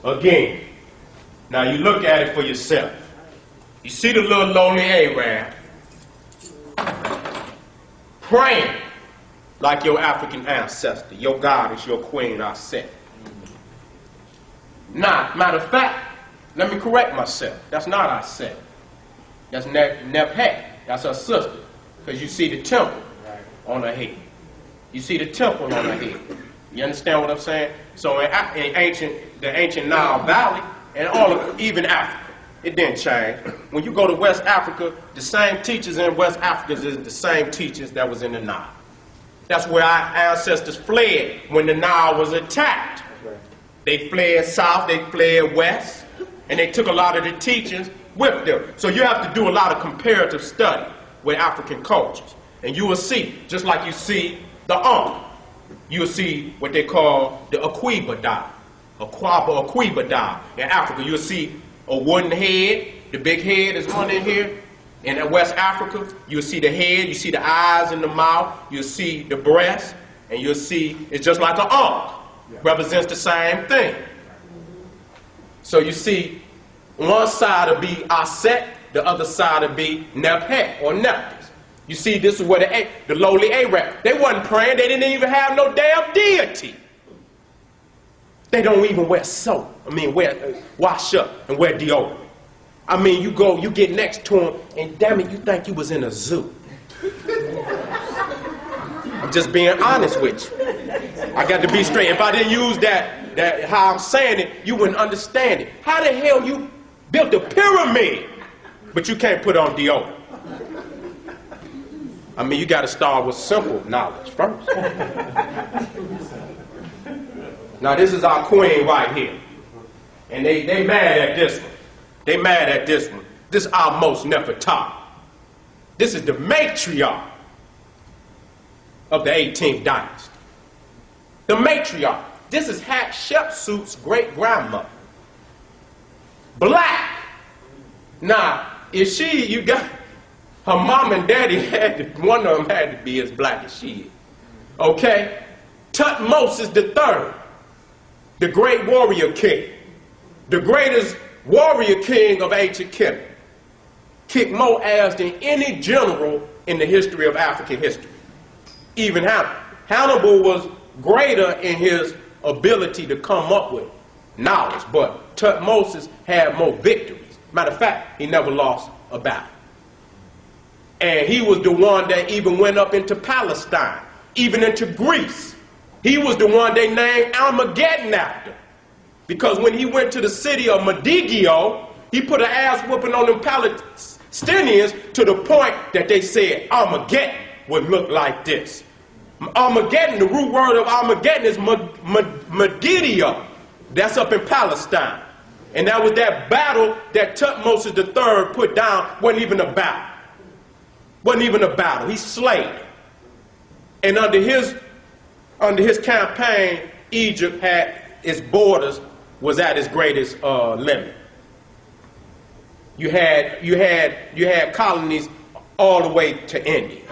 Again, now you look at it for yourself. You see the little lonely Arab praying like your African ancestor. Your God is your queen, I said. Now, matter of fact, let me correct myself. That's not I said. That's Nephet. That's her sister. Because you see the temple on her head. You see the temple on her head. You understand what I'm saying? So in the ancient Nile Valley, and all of even Africa, it didn't change. When you go to West Africa, the same teachers in West Africa is the same teachers that was in the Nile. That's where our ancestors fled when the Nile was attacked. They fled south, they fled west, and they took a lot of the teachings with them. So you have to do a lot of comparative study with African cultures. And you will see, just like you see the you will see what they call the Akwiba dye. Akwiba dye. In Africa, you'll see a wooden head. The big head is one in here. In West Africa, you'll see the head, you see the eyes and the mouth, you'll see the breast, and you'll see it's just like an ankh. Represents the same thing. So you see, one side will be Aset, the other side will be Nephet or Nephthys. You see, this is where the lowly Arab, they wasn't praying, they didn't even have no damn deity. They don't even wear soap. Wash up and wear deodorant. You get next to them, and damn it, you think you was in a zoo. I'm just being honest with you. I got to be straight. If I didn't use that how I'm saying it, you wouldn't understand it. How the hell you built a pyramid, but you can't put on deodorant? You got to start with simple knowledge first. Now this is our queen right here, and they mad at this one. They mad at this one. This is our most Nefertari. This is the matriarch of the 18th dynasty. The matriarch. This is Hatshepsut's great-grandmother. Black. Now, you got, her mom and daddy one of them had to be as black as she is. Okay? Tutmosis III, the great warrior king, the greatest warrior king of ancient Kemet, kicked more ass than any general in the history of African history. Even Hannibal. Hannibal was greater in his ability to come up with knowledge, but Tutmosis had more victories. Matter of fact, he never lost a battle. And he was the one that even went up into Palestine, even into Greece. He was the one they named Armageddon after. Because when he went to the city of Medigio, he put an ass whooping on them Palestinians to the point that they said Armageddon would look like this. Armageddon, the root word of Armageddon is Megidio. That's up in Palestine. And that was that battle that Tutmosis III put down. Wasn't even a battle. Wasn't even a battle. He slayed. And under his campaign, Egypt had its borders was at its greatest limit. You had colonies all the way to India.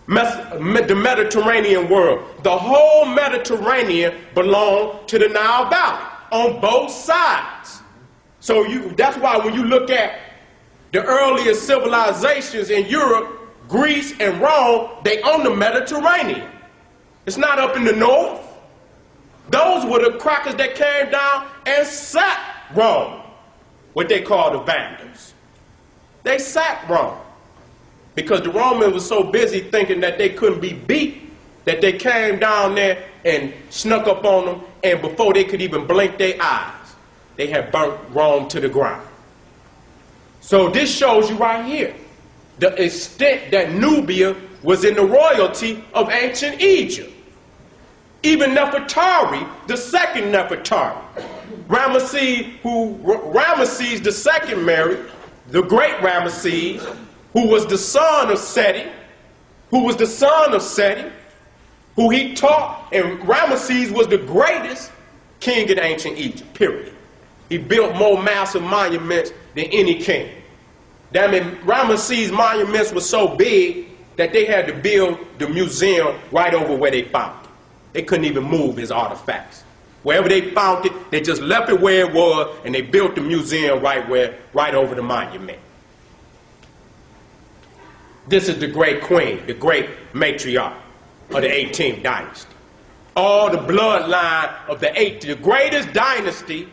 The Mediterranean world, the whole Mediterranean belonged to the Nile Valley on both sides. So that's why when you look at the earliest civilizations in Europe, Greece and Rome, they own the Mediterranean. It's not up in the north. Those were the crackers that came down and sacked Rome, what they call the Vandals. They sacked Rome because the Romans were so busy thinking that they couldn't be beat that they came down there and snuck up on them, and before they could even blink their eyes, they had burnt Rome to the ground. So this shows you right here the extent that Nubia was in the royalty of ancient Egypt. Even Nefertari, the second Nefertari, Ramesses II married, the great Ramesses, who was the son of Seti, who he taught, and Ramesses was the greatest king in ancient Egypt, period. He built more massive monuments than any king. Ramesses' monuments were so big that they had to build the museum right over where they found it. They couldn't even move his artifacts. Wherever they found it, they just left it where it was, and they built the museum right over the monument. This is the great queen, the great matriarch of the 18th dynasty. All the bloodline of the greatest dynasty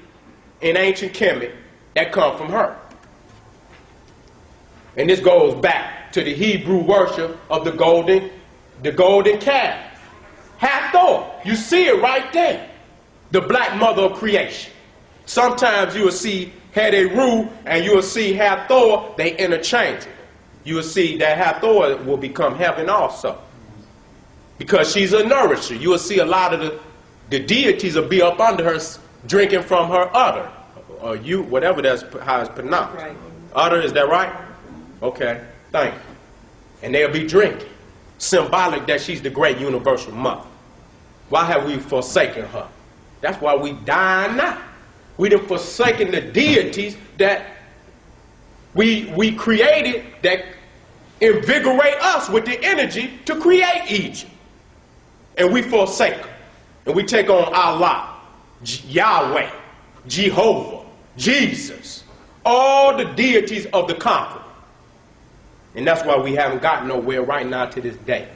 in ancient Kemet that come from her. And this goes back to the Hebrew worship of the golden calf. Hathor, you see it right there. The black mother of creation. Sometimes you will see Heru and you will see Hathor, they interchange it. You will see that Hathor will become heaven also. Because she's a nourisher. You will see a lot of the deities will be up under her, drinking from her udder. Or whatever that's how it's pronounced. Right. Udder, is that right? Okay, thank you. And they'll be drinking. Symbolic that she's the great universal mother. Why have we forsaken her? That's why we die now. We done forsaken the deities that we created that invigorate us with the energy to create Egypt. And we forsake her. And we take on Allah, Yahweh, Jehovah, Jesus, all the deities of the conqueror. And that's why we haven't gotten nowhere right now to this day.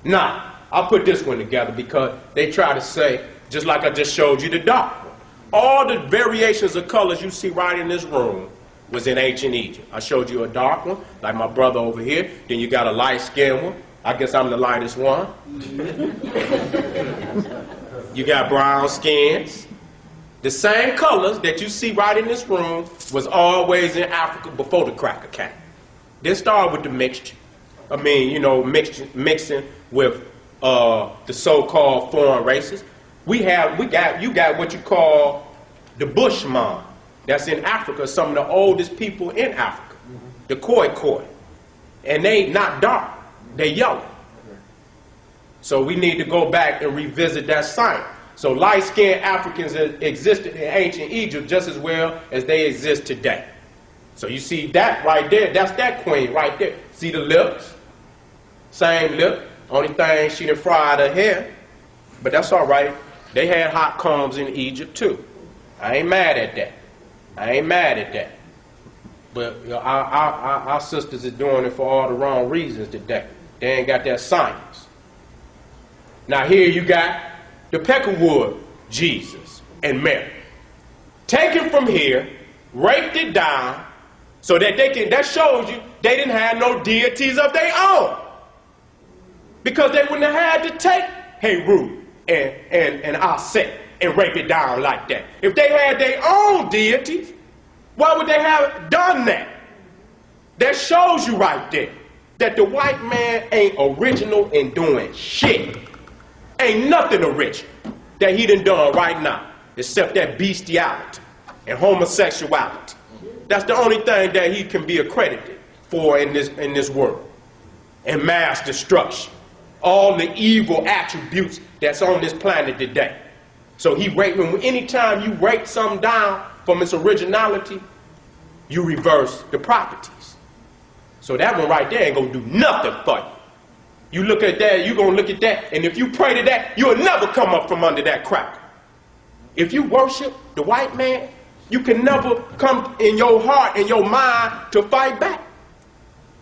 Now, I'll put this one together because they try to say, just like I just showed you the dark one, all the variations of colors you see right in this room was in ancient Egypt. I showed you a dark one, like my brother over here. Then you got a light-skinned one. I guess I'm the lightest one. You got brown skins. The same colors that you see right in this room was always in Africa before the cracker came. Then started with the mixture. I mean, you know, mixing with the so-called foreign races. You got what you call the Bushman. That's in Africa, some of the oldest people in Africa. The Khoi. And they not dark, they yellow. So we need to go back and revisit that site. So light-skinned Africans existed in ancient Egypt just as well as they exist today. So you see that right there, that's that queen right there. See the lips? Same lip. Only thing, she done fried her hair. But that's all right. They had hot combs in Egypt too. I ain't mad at that. But you know, our sisters are doing it for all the wrong reasons today. They ain't got that science. Now here you got the Peckerwood Jesus and Mary. Taken from here, raped it down, so that that shows you they didn't have no deities of their own. Because they wouldn't have had to take Heru and Seti and rape it down like that. If they had their own deities, why would they have done that? That shows you right there that the white man ain't original in doing shit. Ain't nothing original that he done right now, except that bestiality and homosexuality. That's the only thing that he can be accredited for in this world. And mass destruction. All the evil attributes that's on this planet today. So anytime you break something down from its originality, you reverse the properties. So that one right there ain't gonna do nothing for you. You look at that, you're gonna look at that, and if you pray to that, you'll never come up from under that cracker. If you worship the white man, you can never come in your heart and your mind to fight back.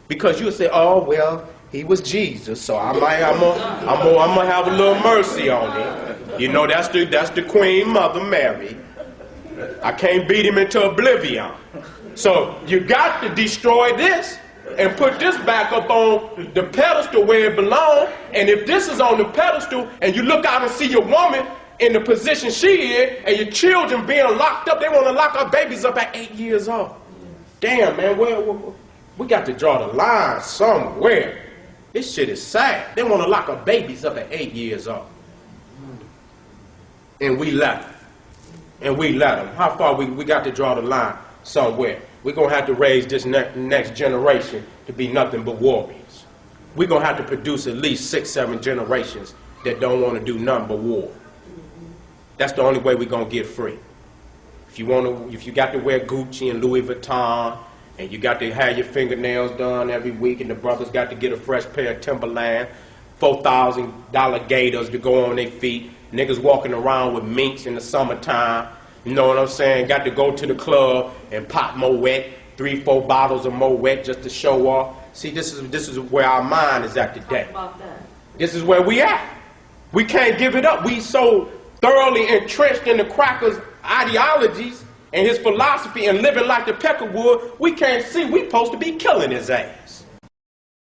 Because you'll say, oh, well, he was Jesus, so I'm gonna have a little mercy on him. You know, that's the Queen Mother Mary. I can't beat him into oblivion. So you got to destroy this and put this back up on the pedestal where it belongs. And if this is on the pedestal and you look out and see your woman in the position she is and your children being locked up, they want to lock our babies up at 8 years old. Damn, man, we got to draw the line somewhere. This shit is sad. They want to lock our babies up at 8 years old. And we let them. And we let them. How far we got to draw the line somewhere. We're going to have to raise this next generation to be nothing but warriors. We're going to have to produce at least 6, 7 generations that don't want to do nothing but war. That's the only way we're going to get free. If you got to wear Gucci and Louis Vuitton, and you got to have your fingernails done every week, and the brothers got to get a fresh pair of Timberland, $4,000 gators to go on their feet, Niggas walking around with minks in the summertime. You know what I'm saying? Got to go to the club and pop Moet, 3-4 bottles of Moet just to show off. See, this is where our mind is at today. Talk about that. This is where we at. We can't give it up. We so thoroughly entrenched in the cracker's ideologies and his philosophy and living like the Peckerwood, we can't see we supposed to be killing his ass.